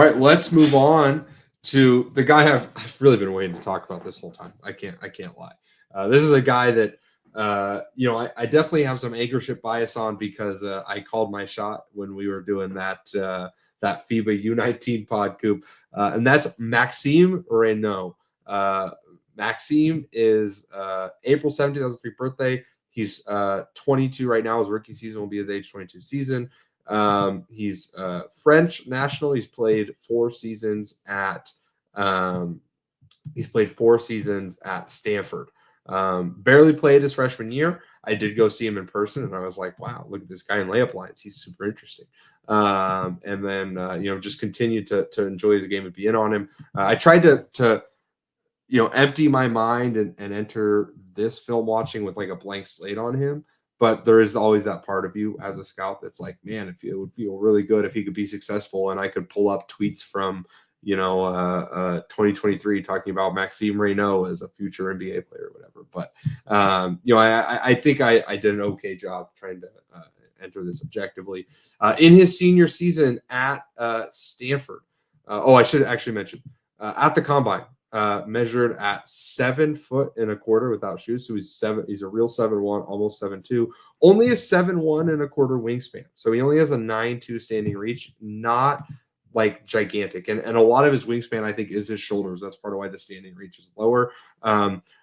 All right, let's move on to the guy I've really been waiting to talk about this whole time. I can't lie. This is a guy that I definitely have some anchorship bias on because I called my shot when we were doing that FIBA U19 pod coop, and that's Maxime Raynaud. Maxime is April 7th, 2003 birthday. He's 22 right now. His rookie season will be his age 22 season. He's French national. He's played 4 seasons at Stanford. Barely played his freshman year. I did go see him in person, and I was like, wow, look at this guy in layup lines. He's super interesting. And then just continued to enjoy his game and be in on him. I tried to empty my mind and enter this film watching with like a blank slate on him. But there is always that part of you as a scout that's like, man, it would feel really good if he could be successful. And I could pull up tweets from, 2023 talking about Maxime Raynaud as a future NBA player or whatever. But, I think I did an okay job trying to enter this objectively. In his senior season at Stanford, I should actually mention, at the Combine, measured at 7 foot and a quarter without shoes. So he's a real 7'1", almost 7'2", only a 7'1" and a quarter wingspan. So he only has a 9'2" standing reach, not like gigantic. And a lot of his wingspan, I think, is his shoulders. That's part of why the standing reach is lower.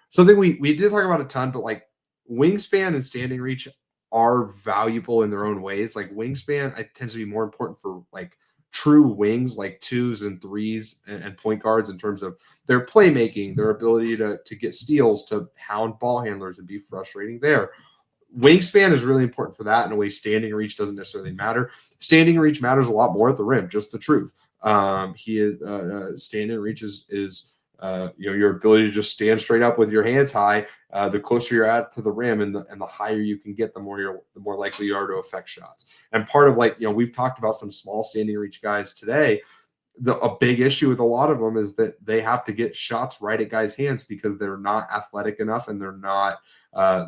Something we did talk about a ton, but like wingspan and standing reach are valuable in their own ways. Like wingspan, it tends to be more important for like true wings, like 2s and 3s and point guards, in terms of their playmaking, their ability to get steals, to hound ball handlers and be frustrating there. Wingspan is really important for that in a way standing reach doesn't necessarily matter. Standing reach matters a lot more at the rim, just the truth. Standing reach is your ability to just stand straight up with your hands high. The closer you're at to the rim and the higher you can get, the more likely you are to affect shots. And part of we've talked about some small standing reach guys today. A big issue with a lot of them is that they have to get shots right at guys' hands because they're not athletic enough and they're not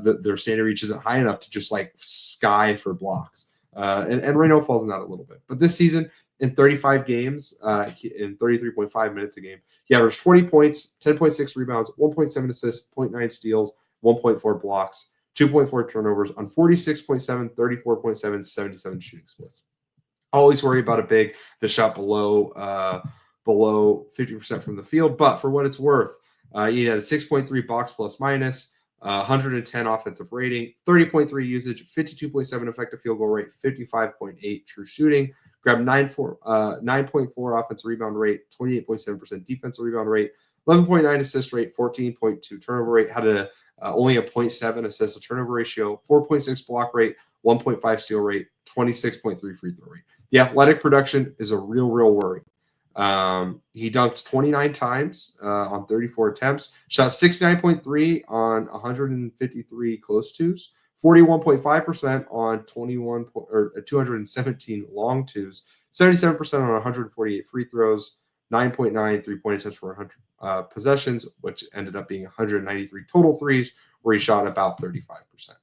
their standing reach isn't high enough to just like sky for blocks. And Raynaud falls in that a little bit. But this season, in 35 games, in 33.5 minutes a game, he averaged 20 points, 10.6 rebounds, 1.7 assists, 0.9 steals, 1.4 blocks, 2.4 turnovers on 46.7, 34.7, 77 shooting splits. Always worry about a big that shot below 50% from the field. But for what it's worth, he had a 6.3 box plus minus, 110 offensive rating, 30.3 usage, 52.7 effective field goal rate, 55.8 true shooting, grabbed 9.4 offensive rebound rate, 28.7% defensive rebound rate, 11.9 assist rate, 14.2 turnover rate, had only a 0.7 assist to turnover ratio, 4.6 block rate, 1.5 steal rate, 26.3 free throw rate. The athletic production is a real worry. He dunked 29 times on 34 attempts, shot 69.3 on 153 close twos, 41.5% on 217 long twos, 77% on 148 free throws, 9.9 3-point attempts for 100 possessions, which ended up being 193 total threes, where he shot about 35%.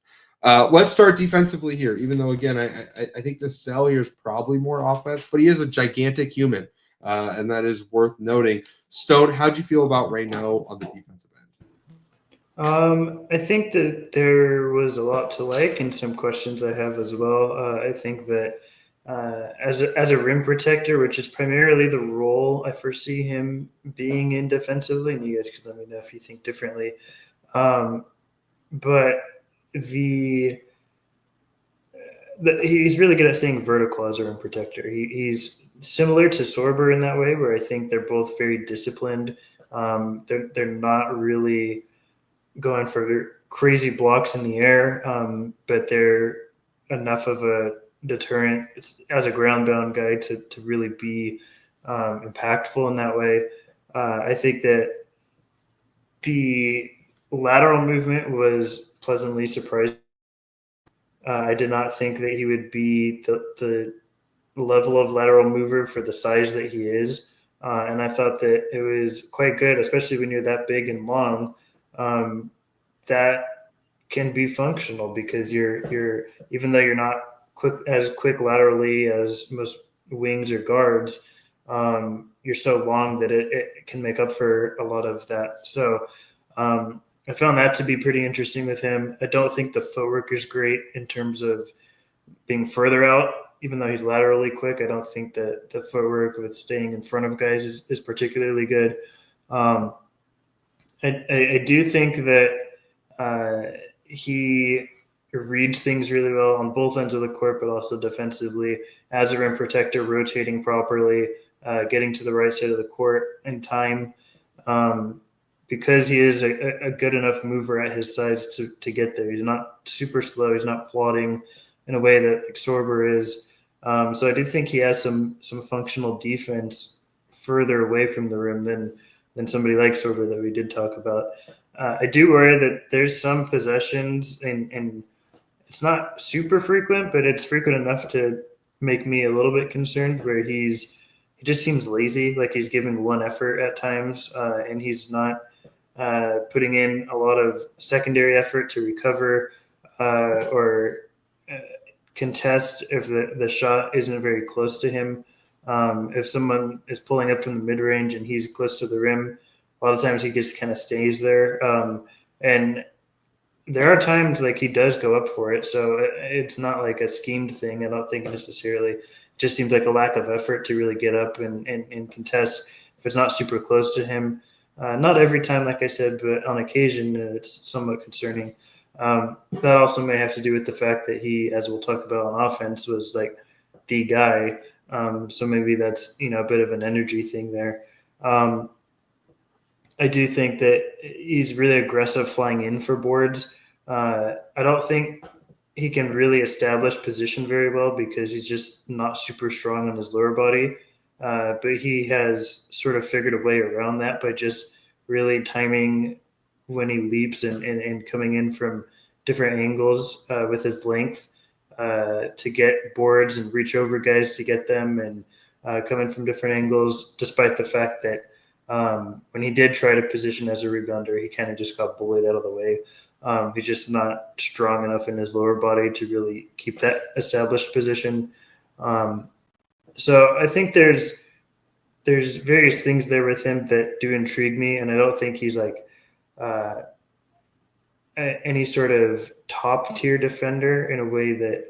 Let's start defensively here, even though, again, I think the sell here is probably more offense, but he is a gigantic human. And that is worth noting. Stone, how'd you feel about Raynaud on the defensive end? I think that there was a lot to like and some questions I have as well. I think that as a rim protector, which is primarily the role I foresee him being in defensively, and you guys can let me know if you think differently. But he's really good at staying vertical as a rim protector. He's similar to Sorber in that way, where I think they're both very disciplined. They're not really going for crazy blocks in the air, but they're enough of a deterrent as a ground-bound guy to really be impactful in that way. I think that the lateral movement was pleasantly surprising. I did not think that he would be the level of lateral mover for the size that he is. And I thought that it was quite good, especially when you're that big and long. That can be functional because you're even though you're not quick laterally as most wings or guards, you're so long that it can make up for a lot of that. So I found that to be pretty interesting with him. I don't think the footwork is great in terms of being further out, even though he's laterally quick. I don't think that the footwork with staying in front of guys is particularly good. I do think that he reads things really well on both ends of the court, but also defensively as a rim protector, rotating properly, getting to the right side of the court in time. Because he is a good enough mover at his size to get there. He's not super slow. He's not plodding in a way that like Sorber is. So I do think he has some functional defense further away from the rim than somebody like Sorber that we did talk about. I do worry that there's some possessions, and it's not super frequent, but it's frequent enough to make me a little bit concerned, where he just seems lazy, like he's giving one effort at times, and he's not putting in a lot of secondary effort to recover or contest if the shot isn't very close to him. If someone is pulling up from the mid-range and he's close to the rim, a lot of times he just kind of stays there. And there are times like he does go up for it. So it's not like a schemed thing. I don't think necessarily. It just seems like a lack of effort to really get up and contest if it's not super close to him. Not every time, like I said, but on occasion, it's somewhat concerning. That also may have to do with the fact that he, as we'll talk about on offense, was like the guy. So maybe that's, a bit of an energy thing there. I do think that he's really aggressive flying in for boards. I don't think he can really establish position very well because he's just not super strong on his lower body. But he has sort of figured a way around that by just really timing when he leaps and coming in from different angles with his length to get boards and reach over guys to get them and come in from different angles, despite the fact that when he did try to position as a rebounder, he kind of just got bullied out of the way. He's just not strong enough in his lower body to really keep that established position. So I think there's various things there with him that do intrigue me, and I don't think he's like any sort of top tier defender in a way that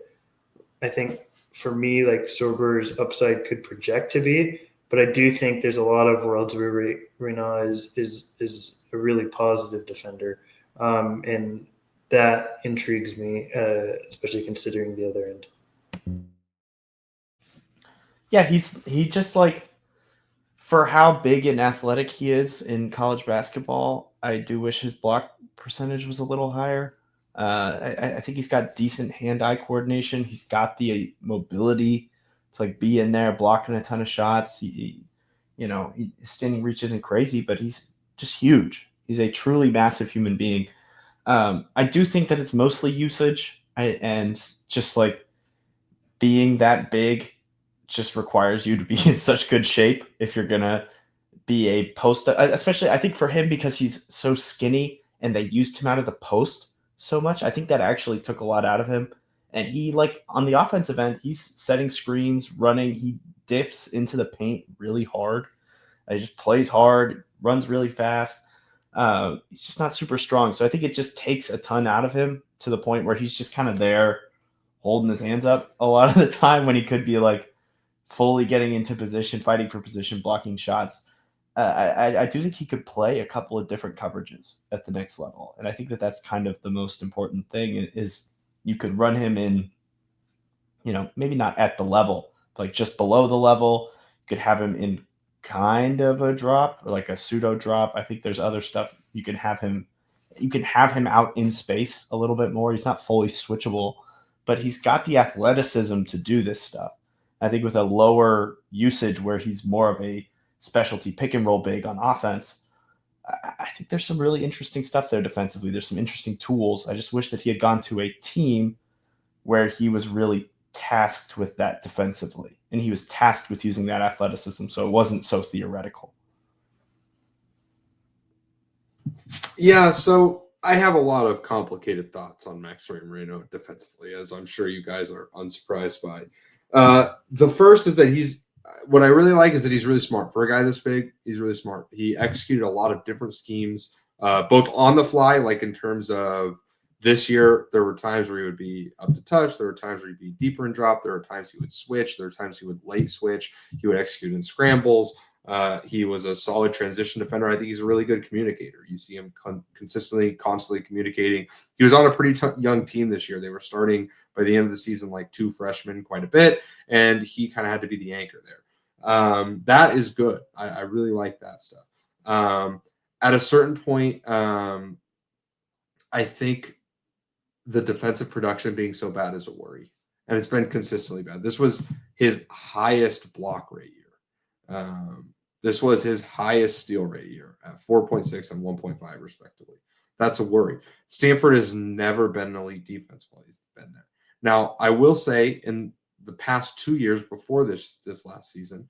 I think for me, like Sorber's upside could project to be. But I do think there's a lot of worlds where Raynaud is a really positive defender, and that intrigues me, especially considering the other end. Yeah, he just like, for how big and athletic he is in college basketball, I do wish his block percentage was a little higher. I think he's got decent hand-eye coordination. He's got the mobility to like be in there blocking a ton of shots. His standing reach isn't crazy, but he's just huge. He's a truly massive human being. I do think that it's mostly usage, and just like being that big just requires you to be in such good shape if you're gonna be a post, especially I think for him because he's so skinny and they used him out of the post so much. I think that actually took a lot out of him. And he, like, on the offensive end, he's setting screens, running, he dips into the paint really hard. He just plays hard, runs really fast. He's just not super strong. So I think it just takes a ton out of him to the point where he's just kind of there holding his hands up a lot of the time when he could be like fully getting into position, fighting for position, blocking shots. I do think he could play a couple of different coverages at the next level. And I think that that's kind of the most important thing is you could run him in, maybe not at the level, but like just below the level. You could have him in kind of a drop or like a pseudo drop. I think there's other stuff you can have him out in space a little bit more. He's not fully switchable, but he's got the athleticism to do this stuff. I think with a lower usage where he's more of a specialty pick and roll big on offense, I think there's some really interesting stuff there defensively. There's some interesting tools. I just wish that he had gone to a team where he was really tasked with that defensively, and he was tasked with using that athleticism, so it wasn't so theoretical. Yeah, so I have a lot of complicated thoughts on Maxime Raynaud defensively, as I'm sure you guys are unsurprised by. The first is that what I really like is that he's really smart. For a guy this big, he's really smart. He executed a lot of different schemes, both on the fly, like in terms of this year, there were times where he would be up to touch. There were times where he'd be deeper in drop. There were times he would switch. There were times he would late switch. He would execute in scrambles. He was a solid transition defender. I think he's a really good communicator. You see him constantly communicating. He was on a pretty young team this year. They were starting by the end of the season like 2 freshmen quite a bit, and he kind of had to be the anchor there. That is good. I really like that stuff. At a certain point, I think the defensive production being so bad is a worry, and it's been consistently bad. This was his highest block rate year. This was his highest steal rate year at 4.6 and 1.5 respectively. That's a worry. Stanford has never been an elite defense while he's been there. Now, I will say in the past 2 years before this last season,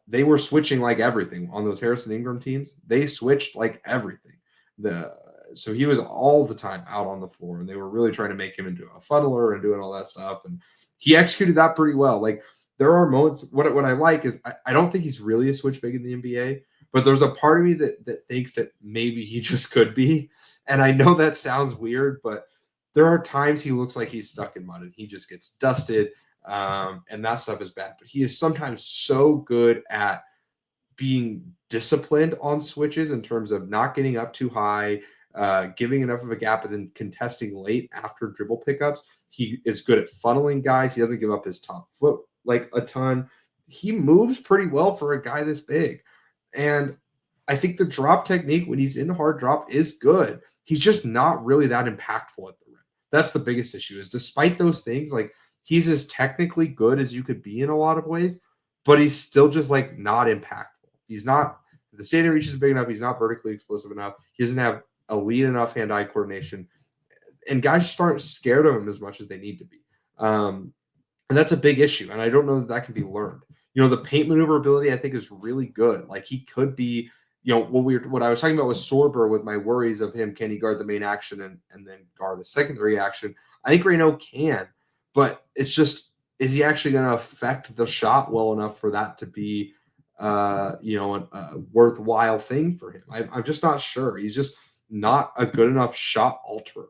they were switching like everything on those Harrison Ingram teams. They switched like everything. So he was all the time out on the floor, and they were really trying to make him into a funneler and doing all that stuff. And he executed that pretty well. Like, there are moments, what I like is I don't think he's really a switch big in the NBA, but there's a part of me that thinks that maybe he just could be. And I know that sounds weird, but there are times he looks like he's stuck in mud and he just gets dusted. And that stuff is bad. But he is sometimes so good at being disciplined on switches in terms of not getting up too high, giving enough of a gap, and then contesting late after dribble pickups. He is good at funneling guys. He doesn't give up his top foot like a ton. He moves pretty well for a guy this big. And I think the drop technique when he's in hard drop is good. He's just not really that impactful at the rim. That's the biggest issue, is despite those things, like, he's as technically good as you could be in a lot of ways, but he's still just like not impactful. He's not, the standing reach is big enough. He's not vertically explosive enough. He doesn't have elite enough hand-eye coordination. And guys just aren't scared of him as much as they need to be. And that's a big issue. And I don't know that can be learned. You know, the paint maneuverability, I think, is really good. Like, he could be, you know, what I was talking about with Sorber, with my worries of him, can he guard the main action and then guard a secondary action? I think Raynaud can, but it's just, is he actually going to affect the shot well enough for that to be, you know, a worthwhile thing for him? I'm just not sure. He's just not a good enough shot alterer.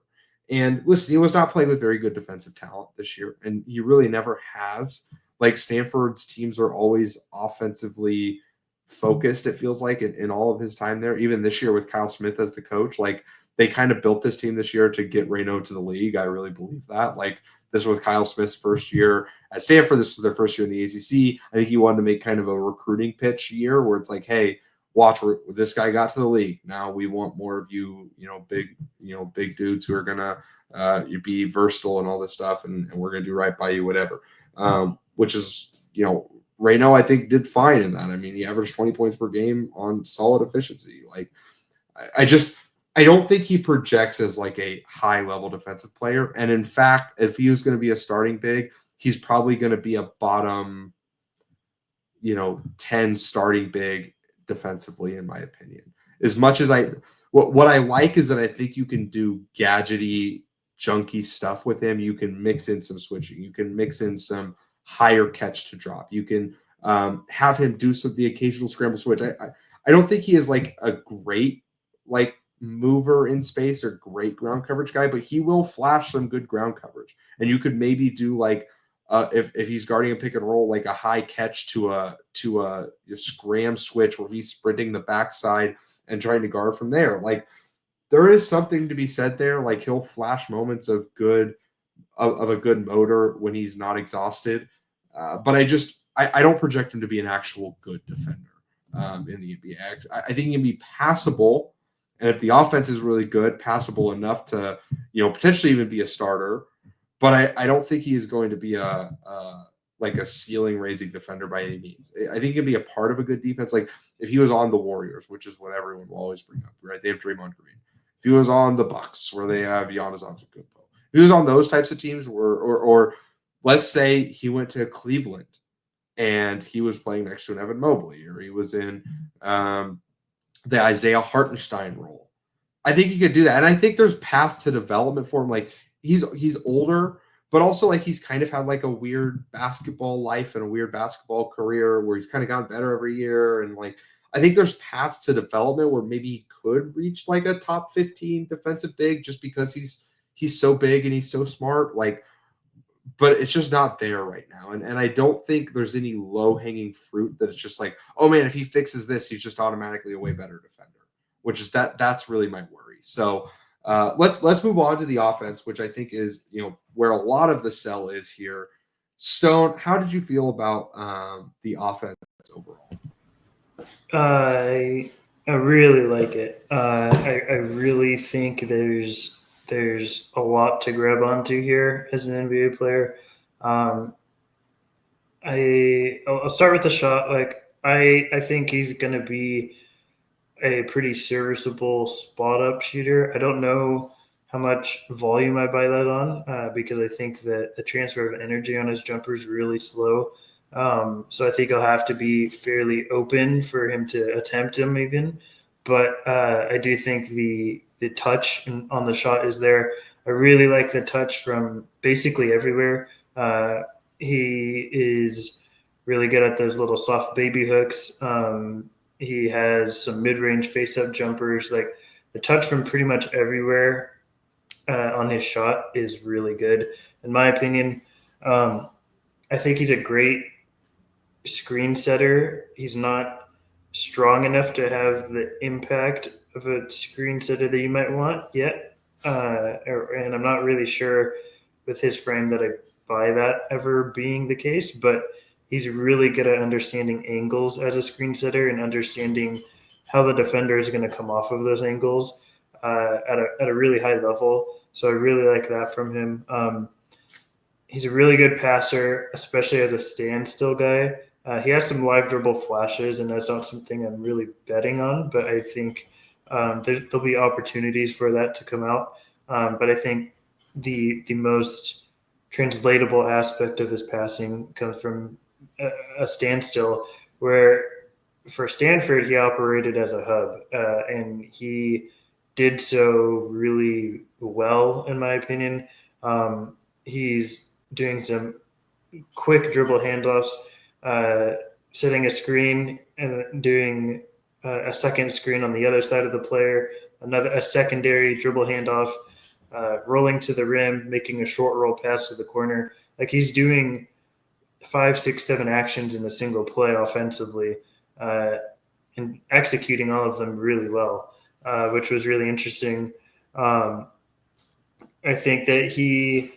And listen, he was not playing with very good defensive talent this year, and he really never has. Like, Stanford's teams are always offensively focused, it feels like, in all of his time there. Even this year with Kyle Smith as the coach, like, they kind of built this team this year to get Raynaud to the league. I really believe that. Like, this was Kyle Smith's first year at Stanford. This was their first year in the ACC. I think he wanted to make kind of a recruiting pitch year where it's like, hey, watch, this guy got to the league. Now we want more of you, big dudes who are gonna be versatile and all this stuff, and we're gonna do right by you, whatever. Which is, you know, Raynaud, I think, did fine in that. I mean, he averaged 20 points per game on solid efficiency. Like, I don't think he projects as like a high level defensive player. And in fact, if he was going to be a starting big, he's probably going to be a bottom, 10 starting big defensively, in my opinion. As much as what I like is that I think you can do gadgety, junky stuff with him. You can mix in some switching. You can mix in some higher catch to drop. You can have him do the occasional scramble switch. I don't think he is like a great like mover in space or great ground coverage guy, but he will flash some good ground coverage. And you could maybe do like if he's guarding a pick and roll, like a high catch to a scram switch where he's sprinting the backside and trying to guard from there. Like, there is something to be said there. Like, he'll flash moments of a good motor when he's not exhausted. But I don't project him to be an actual good defender in the NBA. I think he can be passable. And if the offense is really good, passable enough to, potentially even be a starter. But I don't think he is going to be a ceiling raising defender by any means. I think he can be a part of a good defense. Like, if he was on the Warriors, which is what everyone will always bring up, right? They have Draymond Green. If he was on the Bucks, where they have Giannis Antetokounmpo. If he was on those types of teams, or let's say he went to Cleveland and he was playing next to an Evan Mobley, or he was in the Isaiah Hartenstein role. I think he could do that. And I think there's paths to development for him. Like, he's older, but also like he's kind of had like a weird basketball life and a weird basketball career where he's kind of gotten better every year. And like, I think there's paths to development where maybe he could reach like a top 15 defensive big just because he's so big and he's so smart. Like, but it's just not there right now. And I don't think there's any low-hanging fruit that it's just like, oh man, if he fixes this, he's just automatically a way better defender, which is that's really my worry. So let's move on to the offense, which I think is, where a lot of the sell is here. Stone, how did you feel about the offense overall? I really like it. I really think there's a lot to grab onto here as an NBA player. I'll start with the shot. Like I think he's going to be a pretty serviceable spot up shooter. I don't know how much volume I buy that on because I think that the transfer of energy on his jumper is really slow. So I think I'll have to be fairly open for him to attempt him even. But I do think the touch on the shot is there. I really like the touch from basically everywhere. He is really good at those little soft baby hooks. He has some mid-range face-up jumpers. Like the touch from pretty much everywhere on his shot is really good, in my opinion. I think he's a great screen setter. He's not strong enough to have the impact of a screen setter that you might want yet. And I'm not really sure with his frame that I buy that ever being the case, but he's really good at understanding angles as a screen setter and understanding how the defender is going to come off of those angles at a really high level. So I really like that from him. He's a really good passer, especially as a standstill guy. He has some live dribble flashes, and that's not something I'm really betting on, but I think there'll be opportunities for that to come out. But I think the most translatable aspect of his passing comes from a standstill, where for Stanford, he operated as a hub, and he did so really well, in my opinion. He's doing some quick dribble handoffs, setting a screen and doing a second screen on the other side of the player, a secondary dribble handoff, rolling to the rim, making a short roll pass to the corner. Like he's doing 5, 6, 7 actions in a single play offensively, and executing all of them really well, which was really interesting. I think that he,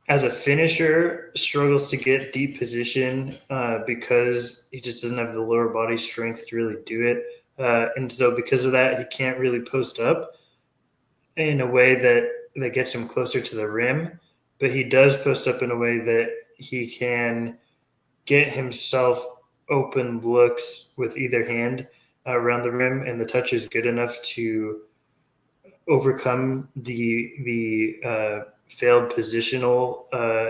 as a finisher, struggles to get deep position because he just doesn't have the lower body strength to really do it. And so because of that, he can't really post up in a way that gets him closer to the rim. But he does post up in a way that he can get himself open looks with either hand around the rim, and the touch is good enough to overcome the failed positional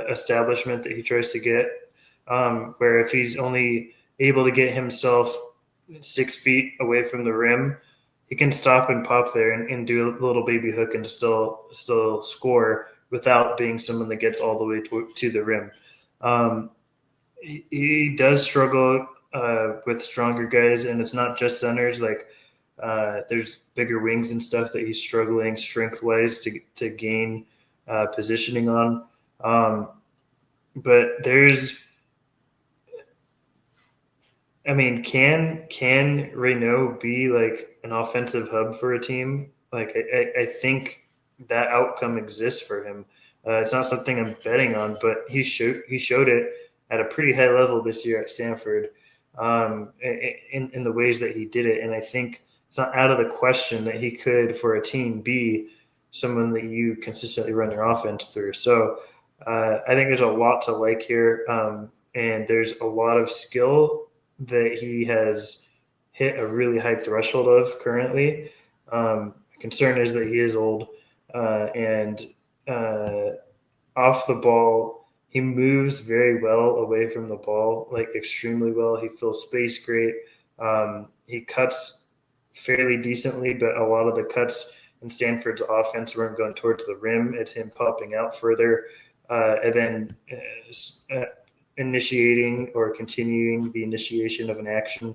establishment that he tries to get, where if he's only able to get himself 6 feet away from the rim, he can stop and pop there and do a little baby hook and still score without being someone that gets all the way to the rim. He does struggle with stronger guys, and it's not just centers. Like there's bigger wings and stuff that he's struggling strength-wise to gain positioning on. But can Raynaud be like an offensive hub for a team? Like I think that outcome exists for him. It's not something I'm betting on, but he showed it at a pretty high level this year at Stanford in the ways that he did it. And I think it's not out of the question that he could, for a team, be someone that you consistently run your offense through. So I think there's a lot to like here, and there's a lot of skill that he has hit a really high threshold of currently. Concern is that he is old, and off the ball, he moves very well away from the ball, like extremely well. He fills space great. He cuts fairly decently, but a lot of the cuts in Stanford's offense weren't going towards the rim. It's him popping out further. and then initiating or continuing the initiation of an action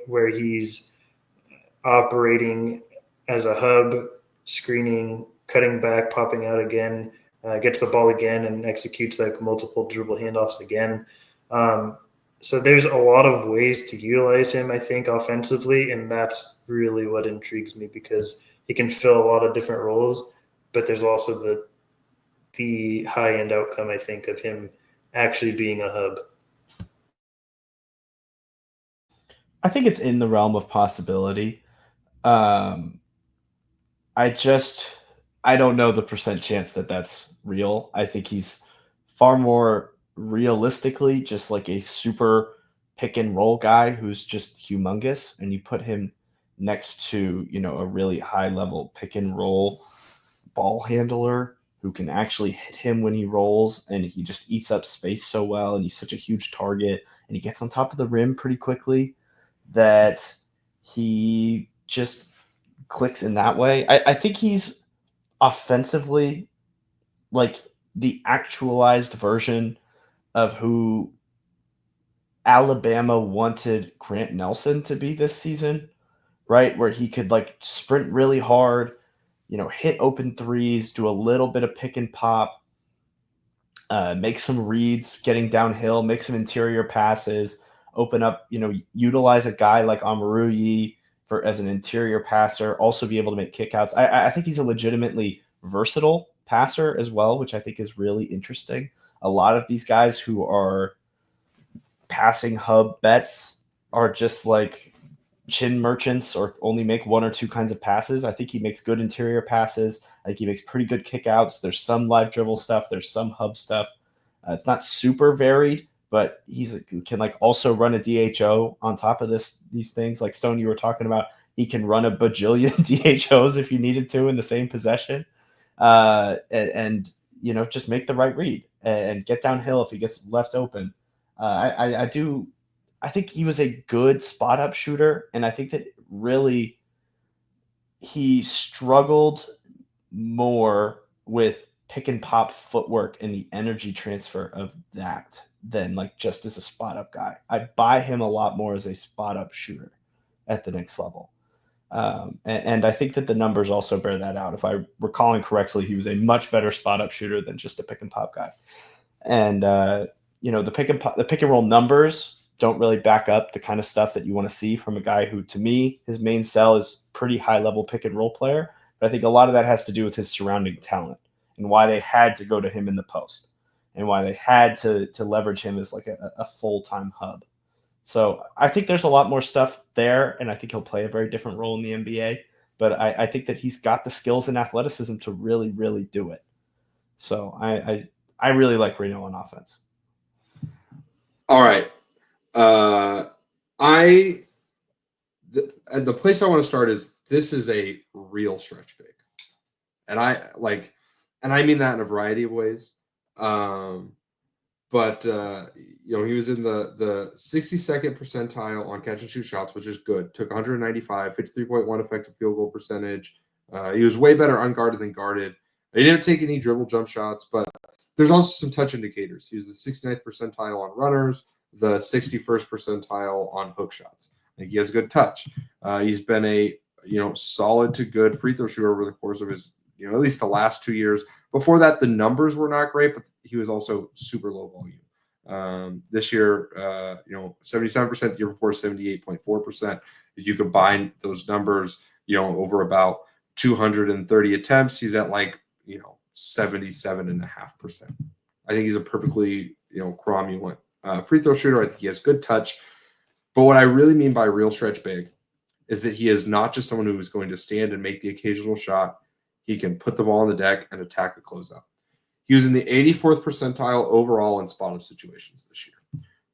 where he's operating as a hub, screening, cutting back, popping out again, gets the ball again, and executes like multiple dribble handoffs again. So there's a lot of ways to utilize him, I think, offensively, and that's really what intrigues me because he can fill a lot of different roles, but there's also the high-end outcome, I think, of him actually being a hub. I think it's in the realm of possibility. I don't know the percent chance that that's real. I think he's far more realistically just like a super pick and roll guy who's just humongous, and you put him next to, a really high level pick and roll ball handler who can actually hit him when he rolls, and he just eats up space so well, and he's such a huge target, and he gets on top of the rim pretty quickly that he just clicks in that way. I think he's offensively like the actualized version of who Alabama wanted Grant Nelson to be this season, right? Where he could like sprint really hard, hit open threes, do a little bit of pick and pop, make some reads, getting downhill, make some interior passes, open up, utilize a guy like Amaruyi for as an interior passer, also be able to make kickouts. I think he's a legitimately versatile passer as well, which I think is really interesting. A lot of these guys who are passing hub bets are just like chin merchants or only make one or two kinds of passes. I think he makes good interior passes. I think he makes pretty good kickouts. There's some live dribble stuff. There's some hub stuff. It's not super varied, but can like also run a DHO on top of these things. Like Stone, you were talking about, he can run a bajillion DHOs if you needed to in the same possession, and just make the right read and get downhill if he gets left open. I think he was a good spot up shooter, and I think that really he struggled more with pick and pop footwork and the energy transfer of that than like just as a spot up guy. I buy him a lot more as a spot up shooter at the next level. And I think that the numbers also bear that out. If I recalling correctly, he was a much better spot up shooter than just a pick and pop guy. And the pick and roll numbers don't really back up the kind of stuff that you want to see from a guy who, to me, his main sell is pretty high level pick and roll player. But I think a lot of that has to do with his surrounding talent and why they had to go to him in the post and why they had to leverage him as like a full-time hub. So I think there's a lot more stuff there, and I think he'll play a very different role in the NBA. But I think that he's got the skills and athleticism to really, really do it. So I really like Raynaud on offense. All right. The place I want to start is this is a real stretch big. And I mean that in a variety of ways. But he was in the 62nd percentile on catch and shoot shots, which is good. Took 195, 53.1 effective field goal percentage. He was way better unguarded than guarded. He didn't take any dribble jump shots, but there's also some touch indicators. He was the 69th percentile on runners, the 61st percentile on hook shots. I think he has good touch. He's been a solid to good free throw shooter over the course of his at least the last 2 years. Before that, the numbers were not great, but he was also super low volume. This year, 77%. The year before, 78.4%. If you combine those numbers, over about 230 attempts, he's at 77.5%. I think he's a perfectly cromulent free throw shooter. I think he has good touch. But what I really mean by real stretch big is that he is not just someone who is going to stand and make the occasional shot. He can put the ball on the deck and attack a closeout. He was in the 84th percentile overall in spot-up situations this year.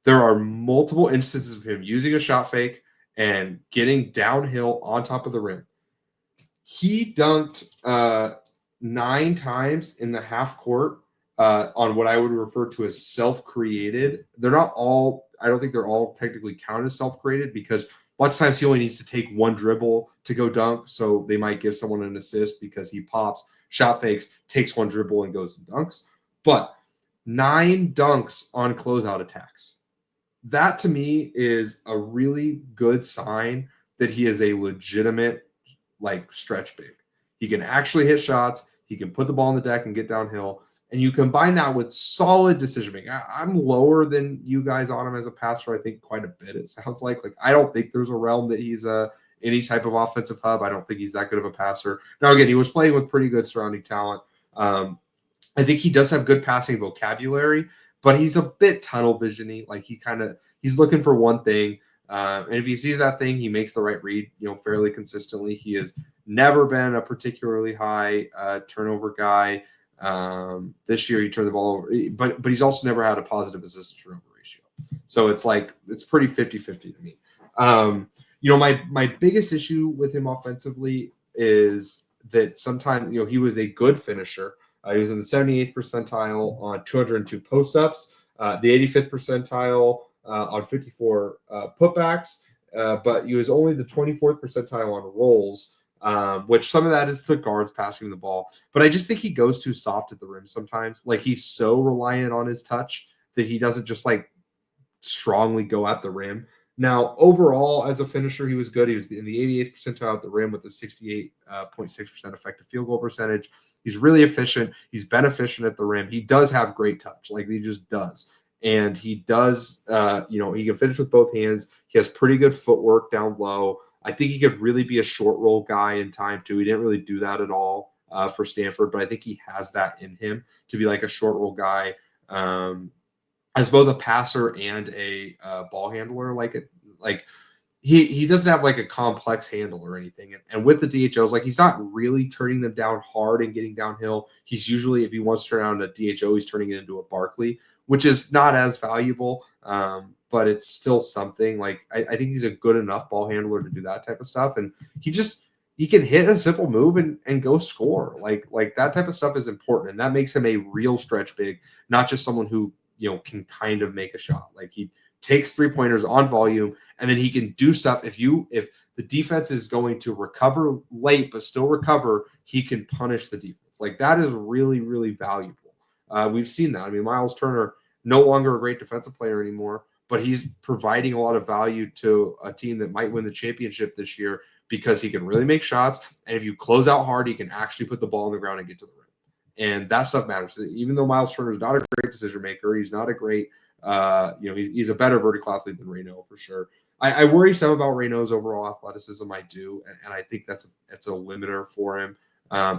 There are multiple instances of him using a shot fake and getting downhill on top of the rim. He dunked 9 times in the half court on what I would refer to as self-created. They're not all, I don't think they're all technically counted as self-created because lots of times he only needs to take one dribble to go dunk. So they might give someone an assist because he pops, shot fakes, takes one dribble and goes and dunks. But 9 dunks on closeout attacks. That to me is a really good sign that he is a legitimate like stretch big. He can actually hit shots. He can put the ball on the deck and get downhill. And you combine that with solid decision making. I'm lower than you guys on him as a passer, I think, quite a bit. It sounds like I don't think there's a realm that he's any type of offensive hub. I don't think he's that good of a passer. Now, again, he was playing with pretty good surrounding talent. I think he does have good passing vocabulary, but he's a bit tunnel visiony. Like he's looking for one thing. And if he sees that thing, he makes the right read, fairly consistently. He has never been a particularly high turnover guy. This year he turned the ball over, but he's also never had a positive assist to turnover ratio. So it's pretty 50-50 to me. My biggest issue with him offensively is that sometimes, he was a good finisher. He was in the 78th percentile on 202 post-ups, the 85th percentile on 54 putbacks, but he was only the 24th percentile on rolls, which some of that is the guards passing the ball. But I just think he goes too soft at the rim sometimes. Like he's so reliant on his touch that he doesn't just strongly go at the rim. Now, overall, as a finisher, he was good. He was in the 88th percentile at the rim with a 68.6% effective field goal percentage. He's really efficient. He's been efficient at the rim. He does have great touch. He just does. And he does, he can finish with both hands. He has pretty good footwork down low. I think he could really be a short roll guy in time, too. He didn't really do that at all for Stanford, but I think he has that in him to be a short roll guy. As both a passer and a ball handler, he doesn't have a complex handle or anything. And with the DHOs, he's not really turning them down hard and getting downhill. He's usually, if he wants to turn down a DHO, he's turning it into a Barkley, which is not as valuable, but it's still something. I think he's a good enough ball handler to do that type of stuff. And he can hit a simple move and go score. That type of stuff is important. And that makes him a real stretch big, not just someone who, can kind of make a shot. He takes 3-pointers on volume, and then he can do stuff. If the defense is going to recover late but still recover, he can punish the defense. That is really, really valuable. We've seen that. I mean, Miles Turner, no longer a great defensive player anymore, but he's providing a lot of value to a team that might win the championship this year because he can really make shots. And if you close out hard, he can actually put the ball on the ground and get to the rim. And that stuff matters. Even though Miles Turner is not a great decision maker, he's not a great, he's a better vertical athlete than Raynaud for sure. I worry some about Raynaud's overall athleticism. I do. And I think that's a limiter for him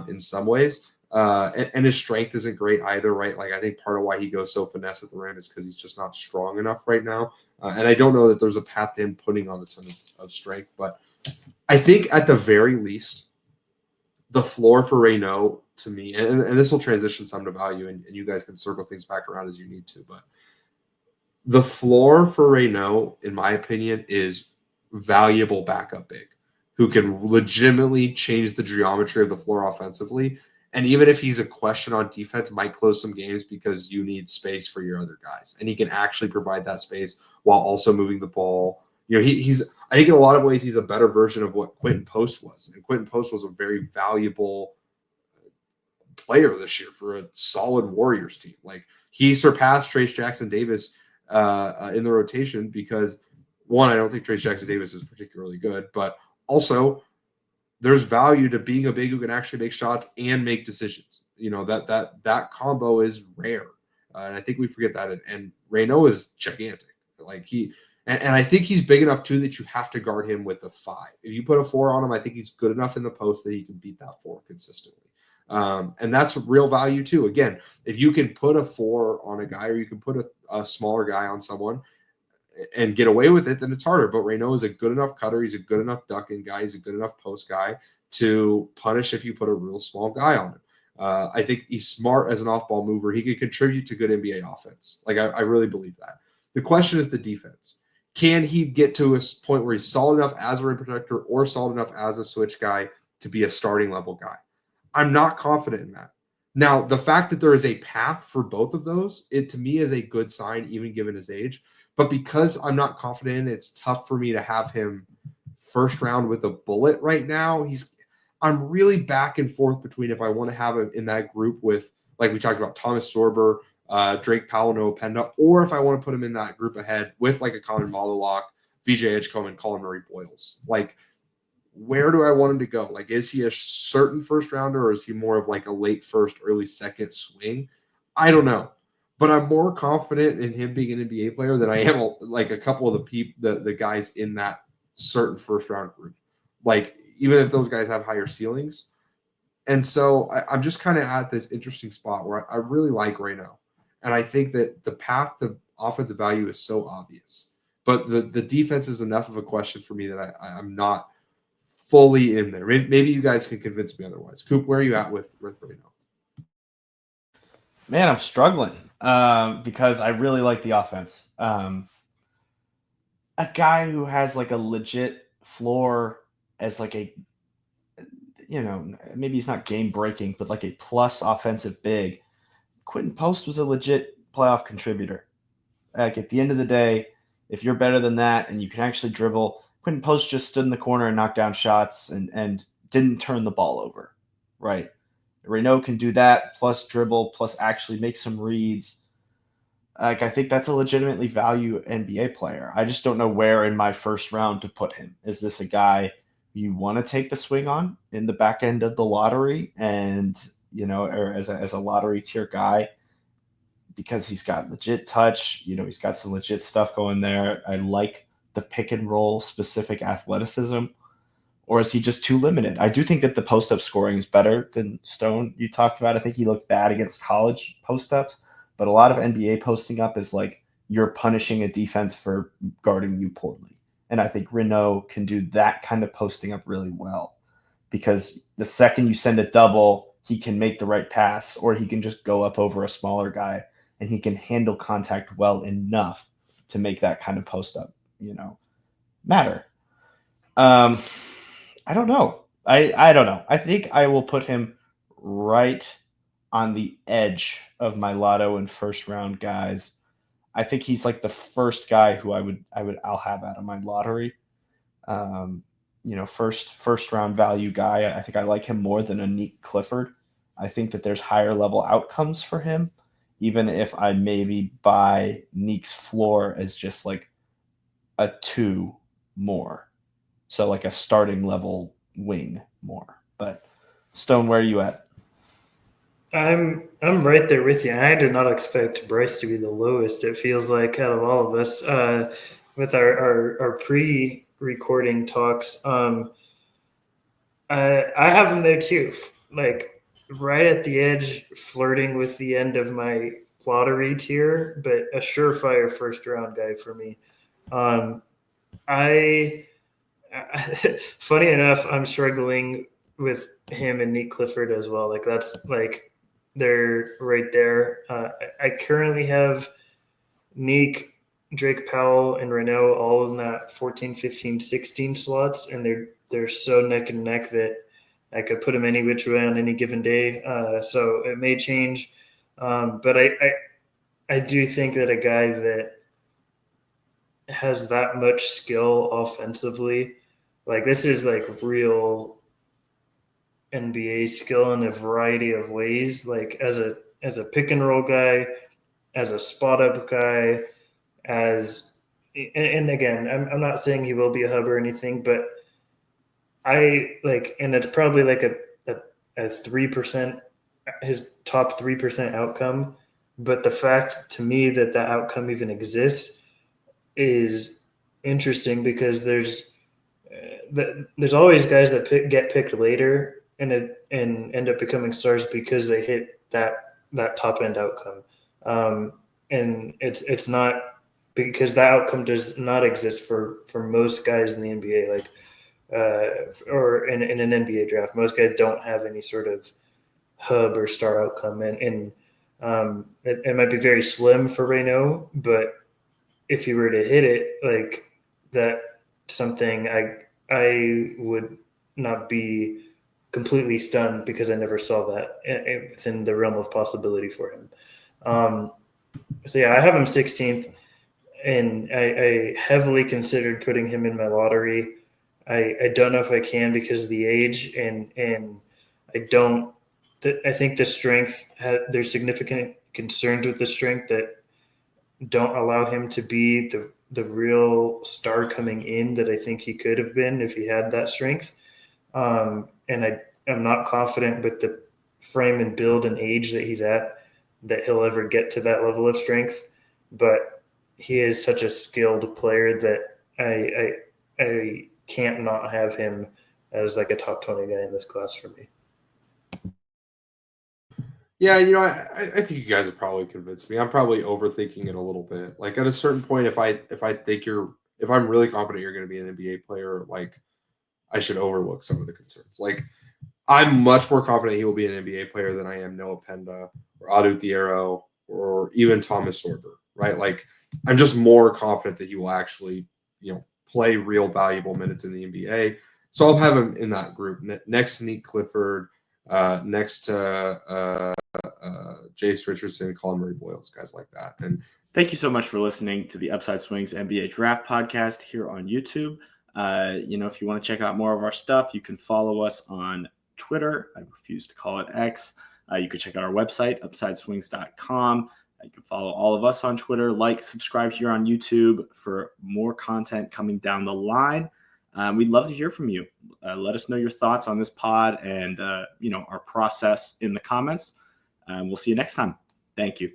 in some ways. And his strength isn't great either, right? I think part of why he goes so finesse at the rim is because he's just not strong enough right now. And I don't know that there's a path to him putting on a ton of strength. But I think at the very least, the floor for Raynaud to me, and this will transition some to value, and you guys can circle things back around as you need to, but the floor for Raynaud, in my opinion, is valuable backup big who can legitimately change the geometry of the floor offensively. And even if he's a question on defense, might close some games because you need space for your other guys. And he can actually provide that space while also moving the ball. He's I think in a lot of ways, he's a better version of what Quentin Post was. And Quentin Post was a very valuable player this year for a solid Warriors team. He surpassed Trayce Jackson-Davis in the rotation because, one, I don't think Trayce Jackson-Davis is particularly good, but also there's value to being a big who can actually make shots and make decisions. That combo is rare. And I think we forget that. And Raynaud is gigantic. And I think he's big enough too that you have to guard him with a 5. If you put a 4 on him, I think he's good enough in the post that he can beat that 4 consistently. And that's real value too. Again, if you can put a 4 on a guy, or you can put a smaller guy on someone and get away with it, then it's harder. But Raynaud is a good enough cutter. He's a good enough ducking guy. He's a good enough post guy to punish if you put a real small guy on him. I think he's smart as an off-ball mover. He could contribute to good NBA offense. I really believe that. The question is the defense. Can he get to a point where he's solid enough as a rim protector or solid enough as a switch guy to be a starting level guy? I'm not confident in that. Now, the fact that there is a path for both of those, it to me is a good sign, even given his age. But because I'm not confident, it's tough for me to have him first round with a bullet right now. I'm really back and forth between if I want to have him in that group with like we talked about, Thomas Sorber, Drake Powell, Noah Penda, or if I want to put him in that group ahead with like a Connor Malalock, VJ Edgecombe, and Colin Murray Boyles. Like, where do I want him to go? Like, is he a certain first rounder, or is he more of like a late first, early second swing? I don't know. But I'm more confident in him being an NBA player than I am like a couple of the guys in that certain first round group. Like, even if those guys have higher ceilings. And so I'm just kind of at this interesting spot where I really like Raynaud. And I think that the path to offensive value is so obvious. But the defense is enough of a question for me that I'm not fully in there. Maybe you guys can convince me otherwise. Coop, where are you at with Raynaud? Man, I'm struggling because I really like the offense. A guy who has like a legit floor as like a, maybe he's not game breaking, but like a plus offensive big. Quentin Post was a legit playoff contributor. Like, at the end of the day, if you're better than that and you can actually dribble, Quentin Post just stood in the corner and knocked down shots and didn't turn the ball over, right? Raynaud can do that, plus dribble, plus actually make some reads. Like, I think that's a legitimately value NBA player. I just don't know where in my first round to put him. Is this a guy you want to take the swing on in the back end of the lottery, and or as a lottery tier guy, because he's got legit touch, he's got some legit stuff going there. I like the pick and roll specific athleticism. Or is he just too limited? I do think that the post-up scoring is better than Stone you talked about. I think he looked bad against college post-ups, but a lot of NBA posting up is like you're punishing a defense for guarding you poorly. And I think Raynaud can do that kind of posting up really well, because the second you send a double, he can make the right pass, or he can just go up over a smaller guy, and he can handle contact well enough to make that kind of post-up, matter. I don't know. I don't know. I think I will put him right on the edge of my lotto and first round guys. I think he's like the first guy who I'll have out of my lottery. First round value guy. I think I like him more than a Nick Clifford. I think that there's higher level outcomes for him, even if I maybe buy Nick's floor as just like a 2 more. So like a starting level wing more. But Stone, where are you at? I'm right there with you. I did not expect Bryce to be the lowest. It feels like out of all of us, with our pre-recording talks, I have him there too. Like right at the edge, flirting with the end of my lottery tier, but a surefire first round guy for me. Funny enough, I'm struggling with him and Nick Clifford as well. Like that's like they're right there. I currently have Nick, Drake Powell, and Raynaud all in that 14, 15, 16 slots, and they're so neck and neck that I could put them any which way on any given day. So it may change, but I do think that a guy that has that much skill offensively, like this is like real NBA skill in a variety of ways, like as a pick and roll guy, as a spot up guy, and again, I'm not saying he will be a hub or anything, but I like, and it's probably like a 3%, his top 3% outcome. But the fact to me that outcome even exists is interesting, because there's always guys that get picked later and end up becoming stars because they hit that top end outcome, and it's not because that outcome does not exist for most guys in the NBA, like or in an NBA draft. Most guys don't have any sort of hub or star outcome, and it might be very slim for Raynaud, but if he were to hit it, like that, something I would not be completely stunned, because I never saw that within the realm of possibility for him. So yeah, I have him 16th, and I heavily considered putting him in my lottery. I don't know if I can because of the age, and I don't I think the strength, there's significant concerns with the strength that don't allow him to be the real star coming in that I think he could have been if he had that strength. And I'm not confident with the frame and build and age that he's at that he'll ever get to that level of strength. But he is such a skilled player that I can't not have him as like a top 20 guy in this class for me. Yeah, I think you guys have probably convinced me. I'm probably overthinking it a little bit. Like at a certain point, if I'm really confident you're going to be an NBA player, like I should overlook some of the concerns. Like I'm much more confident he will be an NBA player than I am Noah Penda or Adu Thiero or even Thomas Sorber, right? Like I'm just more confident that he will actually, play real valuable minutes in the NBA. So I'll have him in that group next to Nick Clifford, next to Jace Richardson, Colin Murray Boyles, guys like that. And thank you so much for listening to the Upside Swings NBA Draft Podcast here on YouTube. If you want to check out more of our stuff, you can follow us on Twitter. I refuse to call it X. You can check out our website, upsideswings.com. You can follow all of us on Twitter, subscribe here on YouTube for more content coming down the line. We'd love to hear from you. Let us know your thoughts on this pod and, our process in the comments. We'll see you next time. Thank you.